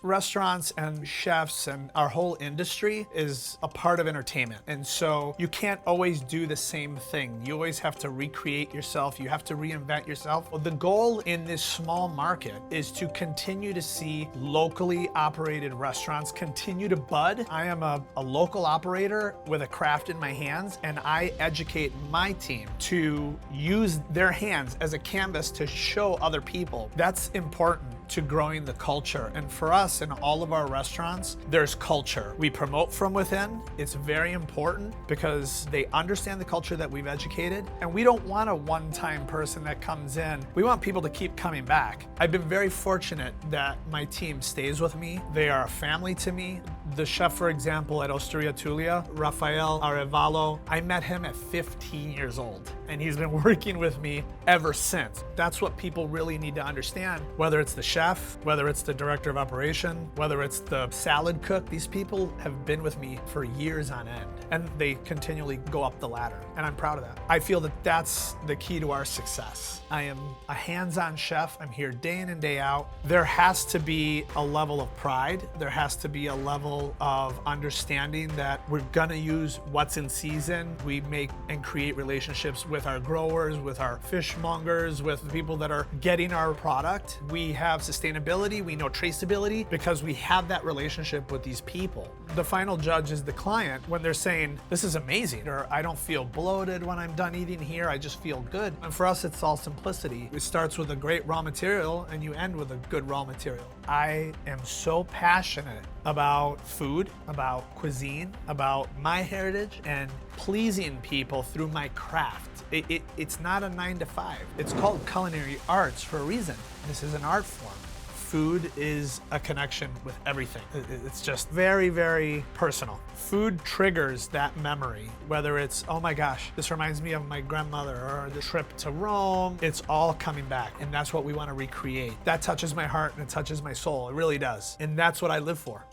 Restaurants and chefs and our whole industry is a part of entertainment. And so you can't always do the same thing. You always have to recreate yourself. You have to reinvent yourself. Well, the goal in this small market is to continue to see locally operated restaurants continue to bud. I am a local operator with a craft in my hands, and I educate my team to use their hands as a canvas to show other people. That's important to growing the culture. And for us in all of our restaurants, there's culture. We promote from within. It's very important because they understand the culture that we've educated, and we don't want a one-time person that comes in. We want people to keep coming back. I've been very fortunate that my team stays with me. They are a family to me. The chef, for example, at Osteria Tulia, Rafael Arevalo, I met him at 15 years old, and he's been working with me ever since. That's what people really need to understand, whether it's the chef, whether it's the director of operation, whether it's the salad cook. These people have been with me for years on end, and they continually go up the ladder, and I'm proud of that. I feel that that's the key to our success. I am a hands-on chef. I'm here day in and day out. There has to be a level of pride. There has to be a level of understanding that we're gonna use what's in season. We make and create relationships with our growers, with our fishmongers, with the people that are getting our product. We have sustainability, we know traceability, because we have that relationship with these people. The final judge is the client when they're saying, this is amazing, or I don't feel bloated when I'm done eating here, I just feel good. And for us, it's all simplicity. It starts with a great raw material and you end with a good raw material. I am so passionate about food, about cuisine, about my heritage, and pleasing people through my craft. It's not a 9 to 5. It's called culinary arts for a reason. This is an art form. Food is a connection with everything. It's just very, very personal. Food triggers that memory, whether it's, oh my gosh, this reminds me of my grandmother, or the trip to Rome. It's all coming back, and that's what we want to recreate. That touches my heart and it touches my soul. It really does. And that's what I live for.